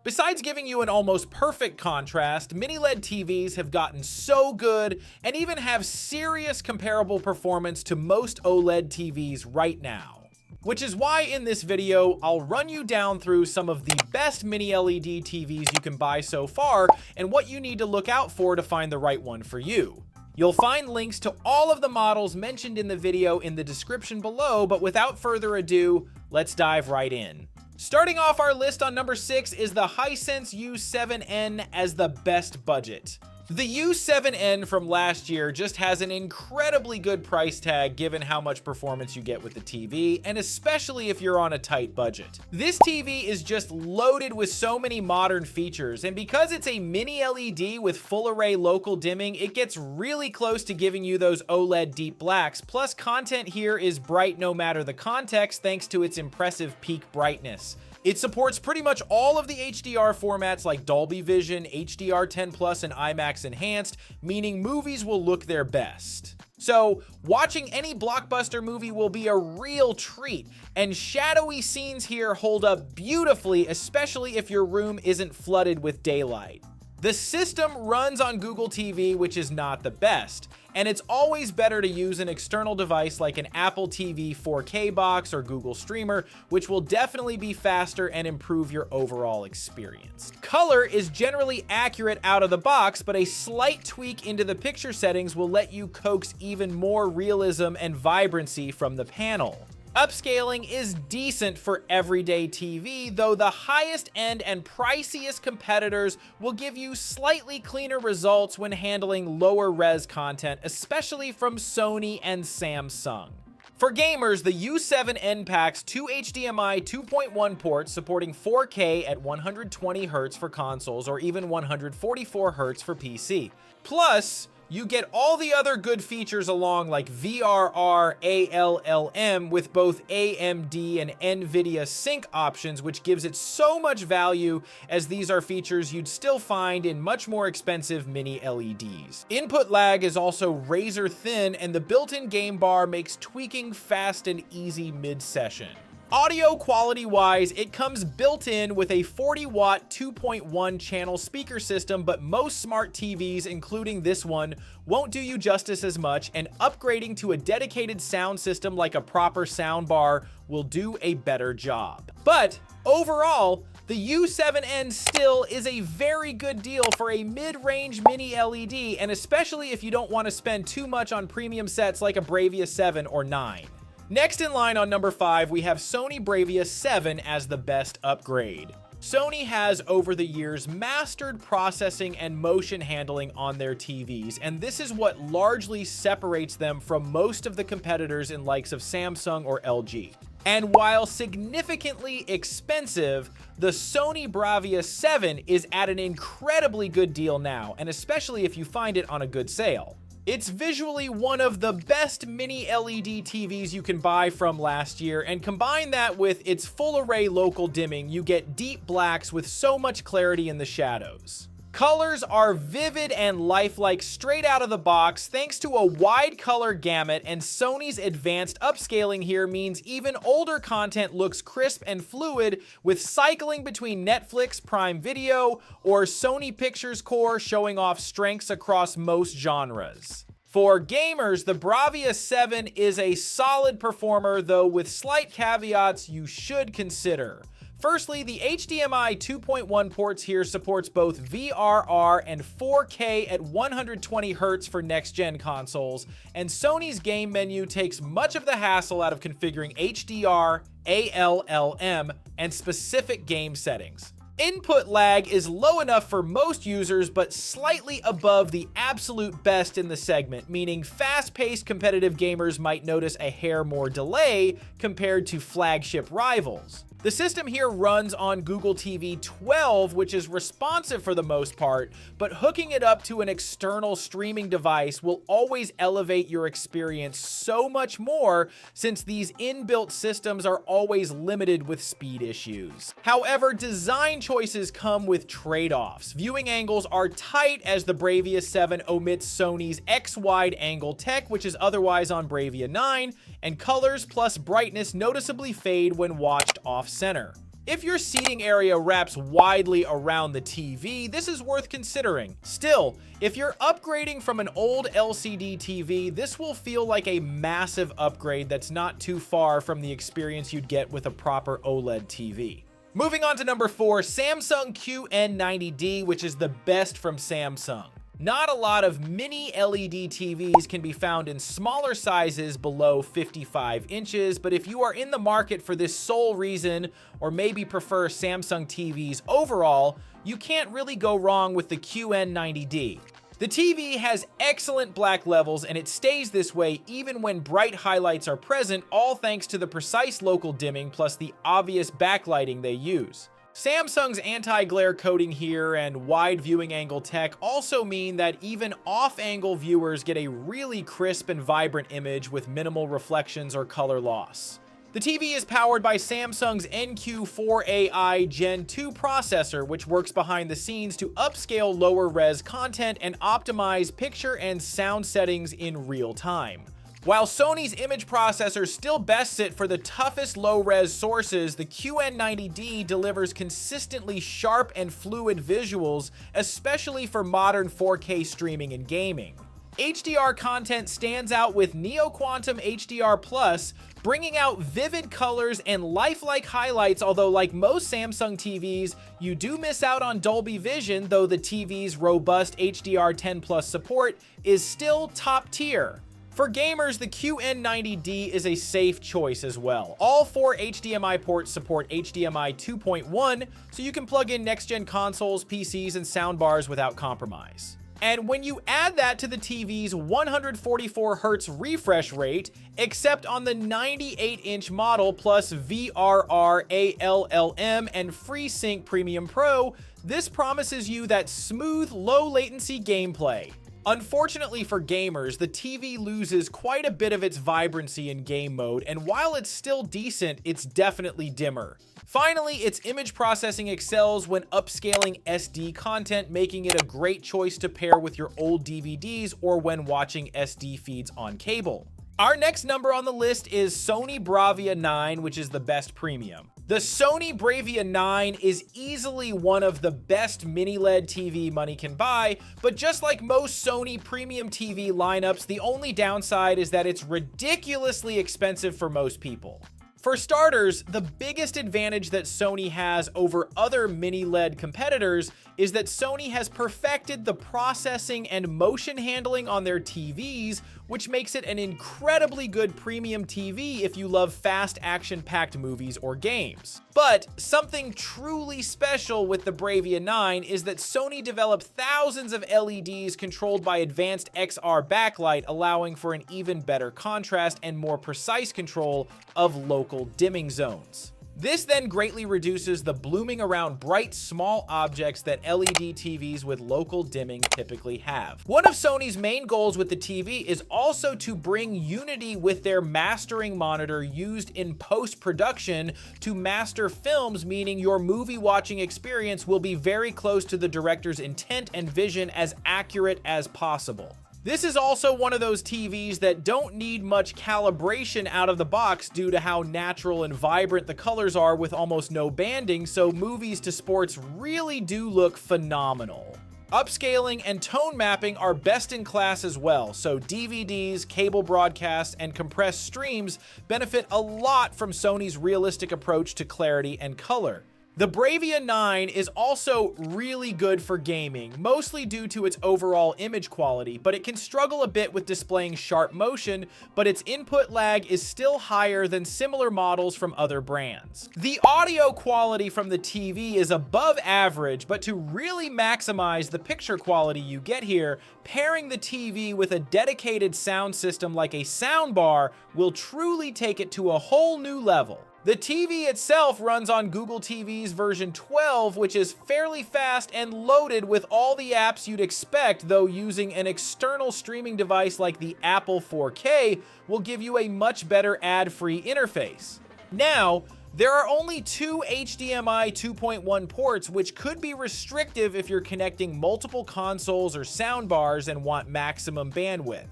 Besides giving you an almost perfect contrast, mini LED TVs have gotten so good and even have serious comparable performance to most OLED TVs right now. Which is why in this video, I'll run you down through some of the best mini LED TVs you can buy so far and what you need to look out for to find the right one for you. You'll find links to all of the models mentioned in the video in the description below, but without further ado, let's dive right in. Starting off our list on number 6 is the Hisense U7N as the best budget. The U7N from last year just has an incredibly good price tag given how much performance you get with the TV, and especially if you're on a tight budget. This TV is just loaded with so many modern features, and because it's a mini LED with full array local dimming, it gets really close to giving you those OLED deep blacks, plus content here is bright no matter the context thanks to its impressive peak brightness. It supports pretty much all of the HDR formats like Dolby Vision, HDR10 Plus, and IMAX Enhanced, meaning movies will look their best. So, watching any blockbuster movie will be a real treat, and shadowy scenes here hold up beautifully, especially if your room isn't flooded with daylight. The system runs on Google TV, which is not the best, and it's always better to use an external device like an Apple TV 4K box or Google Streamer, which will definitely be faster and improve your overall experience. Color is generally accurate out of the box, but a slight tweak into the picture settings will let you coax even more realism and vibrancy from the panel. Upscaling is decent for everyday TV, though the highest end and priciest competitors will give you slightly cleaner results when handling lower res content, especially from Sony and Samsung. For gamers, the U7N packs 2 HDMI 2.1 ports supporting 4K at 120Hz for consoles or even 144Hz for PC. Plus, you get all the other good features along like VRR, ALLM with both AMD and NVIDIA sync options, which gives it so much value as these are features you'd still find in much more expensive mini LEDs. Input lag is also razor thin, and the built-in game bar makes tweaking fast and easy mid-session. Audio quality wise, it comes built in with a 40-watt 2.1 channel speaker system, but most smart TVs, including this one, won't do you justice as much, and upgrading to a dedicated sound system like a proper sound bar will do a better job. But overall, the U7N still is a very good deal for a mid-range mini LED, and especially if you don't want to spend too much on premium sets like a Bravia 7 or 9. Next in line on number 5, we have Sony Bravia 7 as the best upgrade. Sony has over the years mastered processing and motion handling on their TVs, and this is what largely separates them from most of the competitors in likes of Samsung or LG. And while significantly expensive, the Sony Bravia 7 is at an incredibly good deal now, and especially if you find it on a good sale. It's visually one of the best mini LED TVs you can buy from last year, and combine that with its full array local dimming, you get deep blacks with so much clarity in the shadows. Colors are vivid and lifelike straight out of the box thanks to a wide color gamut, and Sony's advanced upscaling here means even older content looks crisp and fluid, with cycling between Netflix, Prime Video, or Sony Pictures Core showing off strengths across most genres. For gamers, the Bravia 7 is a solid performer, though with slight caveats you should consider. Firstly, the HDMI 2.1 ports here supports both VRR and 4K at 120Hz for next-gen consoles, and Sony's game menu takes much of the hassle out of configuring HDR, ALLM, and specific game settings. Input lag is low enough for most users, but slightly above the absolute best in the segment, meaning fast-paced competitive gamers might notice a hair more delay compared to flagship rivals. The system here runs on Google TV 12, which is responsive for the most part, but hooking it up to an external streaming device will always elevate your experience so much more, since these inbuilt systems are always limited with speed issues. However, design choices come with trade-offs. Viewing angles are tight as the Bravia 7 omits Sony's X-wide angle tech, which is otherwise on Bravia 9, and colors plus brightness noticeably fade when watched off-center. If your seating area wraps widely around the TV, this is worth considering. Still, if you're upgrading from an old LCD TV, this will feel like a massive upgrade that's not too far from the experience you'd get with a proper OLED TV. Moving on to number 4, Samsung QN90D, which is the best from Samsung. Not a lot of mini LED TVs can be found in smaller sizes below 55 inches, but if you are in the market for this sole reason, or maybe prefer Samsung TVs overall, you can't really go wrong with the QN90D. The TV has excellent black levels, and it stays this way even when bright highlights are present, all thanks to the precise local dimming plus the obvious backlighting they use. Samsung's anti-glare coating here and wide viewing angle tech also mean that even off-angle viewers get a really crisp and vibrant image with minimal reflections or color loss. The TV is powered by Samsung's NQ4AI Gen 2 processor, which works behind the scenes to upscale lower-res content and optimize picture and sound settings in real time. While Sony's image processors still best sit for the toughest low-res sources, the QN90D delivers consistently sharp and fluid visuals, especially for modern 4K streaming and gaming. HDR content stands out with NeoQuantum HDR+, bringing out vivid colors and lifelike highlights, although like most Samsung TVs, you do miss out on Dolby Vision, though the TV's robust HDR10+ support is still top tier. For gamers, the QN90D is a safe choice as well. All 4 HDMI ports support HDMI 2.1, so you can plug in next-gen consoles, PCs, and soundbars without compromise. And when you add that to the TV's 144Hz refresh rate, except on the 98-inch model plus VRR, ALLM, and FreeSync Premium Pro, this promises you that smooth, low-latency gameplay. Unfortunately for gamers, the TV loses quite a bit of its vibrancy in game mode, and while it's still decent, it's definitely dimmer. Finally, its image processing excels when upscaling SD content, making it a great choice to pair with your old DVDs or when watching SD feeds on cable. Our next number on the list is Sony Bravia 9, which is the best premium. The Sony Bravia 9 is easily one of the best mini-LED TV money can buy, but just like most Sony premium TV lineups, the only downside is that it's ridiculously expensive for most people. For starters, the biggest advantage that Sony has over other mini-LED competitors is that Sony has perfected the processing and motion handling on their TVs, which makes it an incredibly good premium TV if you love fast action-packed movies or games. But something truly special with the Bravia 9 is that Sony developed thousands of LEDs controlled by advanced XR backlight, allowing for an even better contrast and more precise control of local dimming zones. This then greatly reduces the blooming around bright, small objects that LED TVs with local dimming typically have. One of Sony's main goals with the TV is also to bring unity with their mastering monitor used in post-production to master films, meaning your movie watching experience will be very close to the director's intent and vision, as accurate as possible. This is also one of those TVs that don't need much calibration out of the box due to how natural and vibrant the colors are with almost no banding, so movies to sports really do look phenomenal. Upscaling and tone mapping are best in class as well, so DVDs, cable broadcasts, and compressed streams benefit a lot from Sony's realistic approach to clarity and color. The Bravia 9 is also really good for gaming, mostly due to its overall image quality, but it can struggle a bit with displaying sharp motion, but its input lag is still higher than similar models from other brands. The audio quality from the TV is above average, but to really maximize the picture quality you get here, pairing the TV with a dedicated sound system like a soundbar will truly take it to a whole new level. The TV itself runs on Google TV's version 12, which is fairly fast and loaded with all the apps you'd expect, though using an external streaming device like the Apple 4K will give you a much better ad-free interface. Now, there are only 2 HDMI 2.1 ports, which could be restrictive if you're connecting multiple consoles or soundbars and want maximum bandwidth.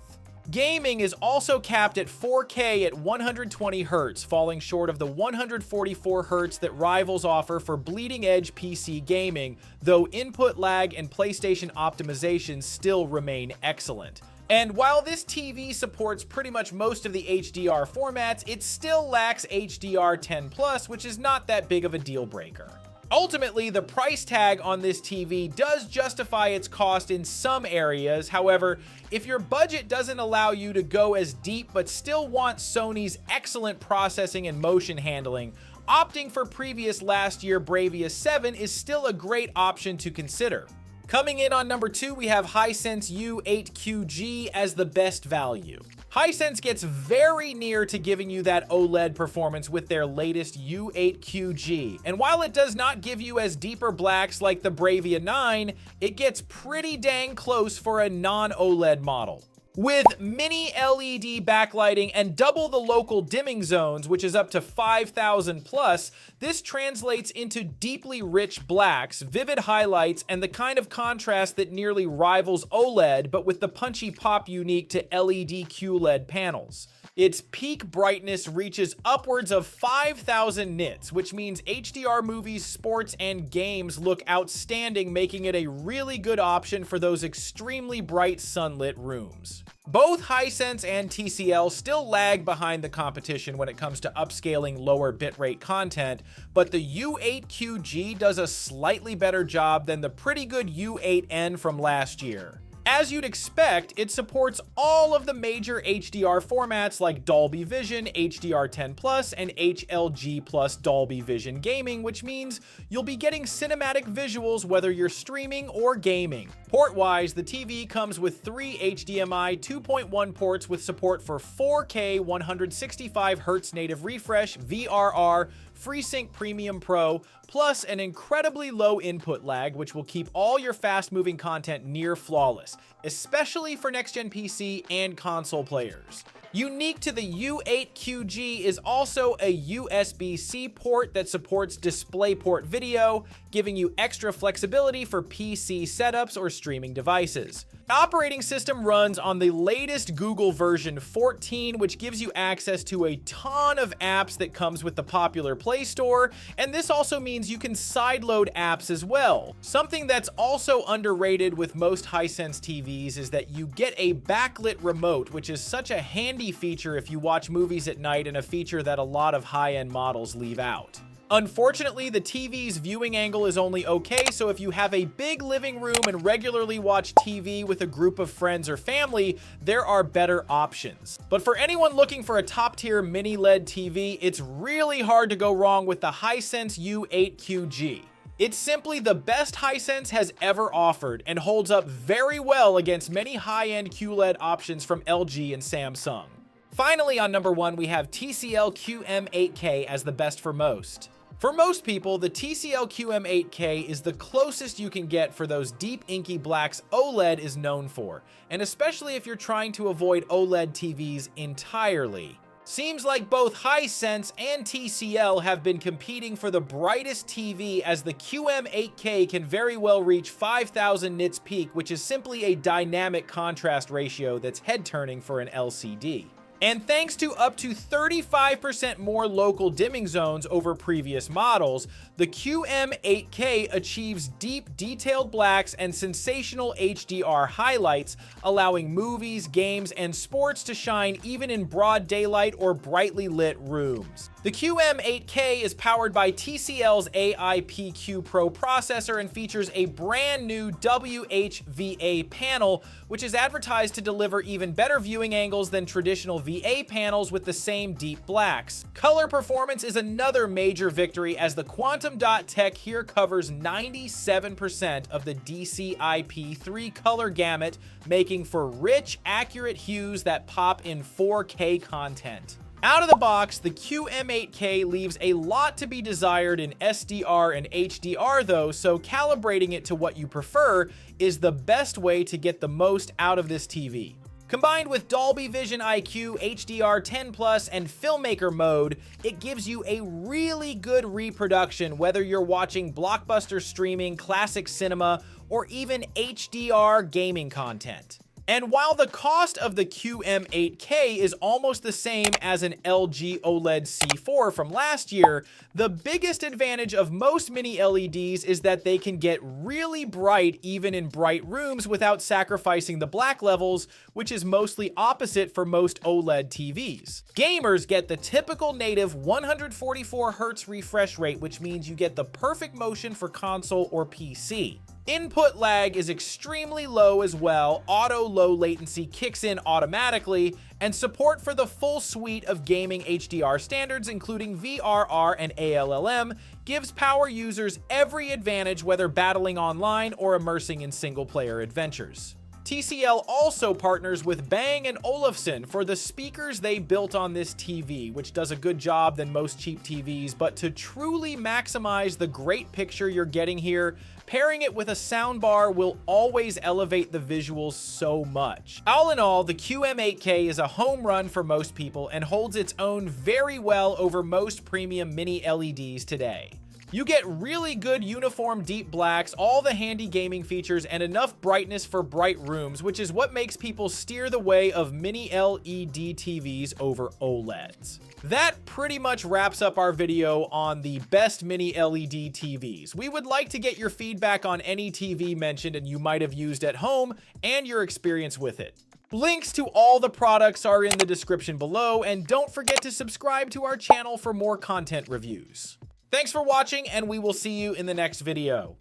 Gaming is also capped at 4K at 120Hz, falling short of the 144Hz that rivals offer for bleeding-edge PC gaming, though input lag and PlayStation optimization still remain excellent. And while this TV supports pretty much most of the HDR formats, it still lacks HDR10+, which is not that big of a deal breaker. Ultimately, the price tag on this TV does justify its cost in some areas. However, if your budget doesn't allow you to go as deep but still want Sony's excellent processing and motion handling, opting for previous last year Bravia 7 is still a great option to consider. Coming in on number 2, we have Hisense U8QG as the best value. Hisense gets very near to giving you that OLED performance with their latest U8QG, and while it does not give you as deeper blacks like the Bravia 9, it gets pretty dang close for a non-OLED model. With mini LED backlighting and double the local dimming zones, which is up to 5,000 plus, this translates into deeply rich blacks, vivid highlights, and the kind of contrast that nearly rivals OLED, but with the punchy pop unique to LED QLED panels. Its peak brightness reaches upwards of 5,000 nits, which means HDR movies, sports, and games look outstanding, making it a really good option for those extremely bright sunlit rooms. Both Hisense and TCL still lag behind the competition when it comes to upscaling lower bitrate content, but the U8QG does a slightly better job than the pretty good U8N from last year. As you'd expect, it supports all of the major HDR formats like Dolby Vision, HDR10+, and HLG+ Dolby Vision Gaming, which means you'll be getting cinematic visuals whether you're streaming or gaming. Port-wise, the TV comes with 3 HDMI 2.1 ports with support for 4K 165Hz native refresh, VRR, FreeSync Premium Pro, plus an incredibly low input lag, which will keep all your fast-moving content near flawless, especially for next-gen PC and console players. Unique to the U8QG is also a USB-C port that supports DisplayPort video, giving you extra flexibility for PC setups or streaming devices. The operating system runs on the latest Google version 14, which gives you access to a ton of apps that comes with the popular Play Store, and this also means you can sideload apps as well. Something that's also underrated with most Hisense TVs is that you get a backlit remote, which is such a handy feature if you watch movies at night, and a feature that a lot of high-end models leave out. Unfortunately, the TV's viewing angle is only okay, so if you have a big living room and regularly watch TV with a group of friends or family, there are better options. But for anyone looking for a top-tier mini LED TV, it's really hard to go wrong with the Hisense U8QG. It's simply the best Hisense has ever offered and holds up very well against many high-end QLED options from LG and Samsung. Finally, on number 1, we have TCL QM8K as the best for most. For most people, the TCL QM8K is the closest you can get for those deep inky blacks OLED is known for, and especially if you're trying to avoid OLED TVs entirely. Seems like both Hisense and TCL have been competing for the brightest TV, as the QM8K can very well reach 5,000 nits peak, which is simply a dynamic contrast ratio that's head-turning for an LCD. And thanks to up to 35% more local dimming zones over previous models, the QM8K achieves deep, detailed blacks and sensational HDR highlights, allowing movies, games, and sports to shine even in broad daylight or brightly lit rooms. The QM8K is powered by TCL's AIPQ Pro processor and features a brand new WHVA panel, which is advertised to deliver even better viewing angles than traditional VA panels with the same deep blacks. Color performance is another major victory, as the Quantum Dot tech here covers 97% of the DCI-P3 color gamut, making for rich, accurate hues that pop in 4K content. Out of the box, the QM8K leaves a lot to be desired in SDR and HDR though, so calibrating it to what you prefer is the best way to get the most out of this TV. Combined with Dolby Vision IQ, HDR10+, and Filmmaker mode, it gives you a really good reproduction whether you're watching blockbuster streaming, classic cinema, or even HDR gaming content. And while the cost of the QM8K is almost the same as an LG OLED C4 from last year, the biggest advantage of most mini LEDs is that they can get really bright even in bright rooms without sacrificing the black levels, which is mostly opposite for most OLED TVs. Gamers get the typical native 144 Hz refresh rate, which means you get the perfect motion for console or PC. Input lag is extremely low as well, auto low latency kicks in automatically, and support for the full suite of gaming HDR standards including VRR and ALLM gives power users every advantage whether battling online or immersing in single-player adventures. TCL also partners with Bang & Olufsen for the speakers they built on this TV, which does a good job than most cheap TVs, but to truly maximize the great picture you're getting here, pairing it with a soundbar will always elevate the visuals so much. All in all, the QM8K is a home run for most people and holds its own very well over most premium mini LEDs today. You get really good uniform deep blacks, all the handy gaming features, and enough brightness for bright rooms, which is what makes people steer the way of mini LED TVs over OLEDs. That pretty much wraps up our video on the best mini LED TVs. We would like to get your feedback on any TV mentioned and you might have used at home and your experience with it. Links to all the products are in the description below, and don't forget to subscribe to our channel for more content reviews. Thanks for watching, and we will see you in the next video.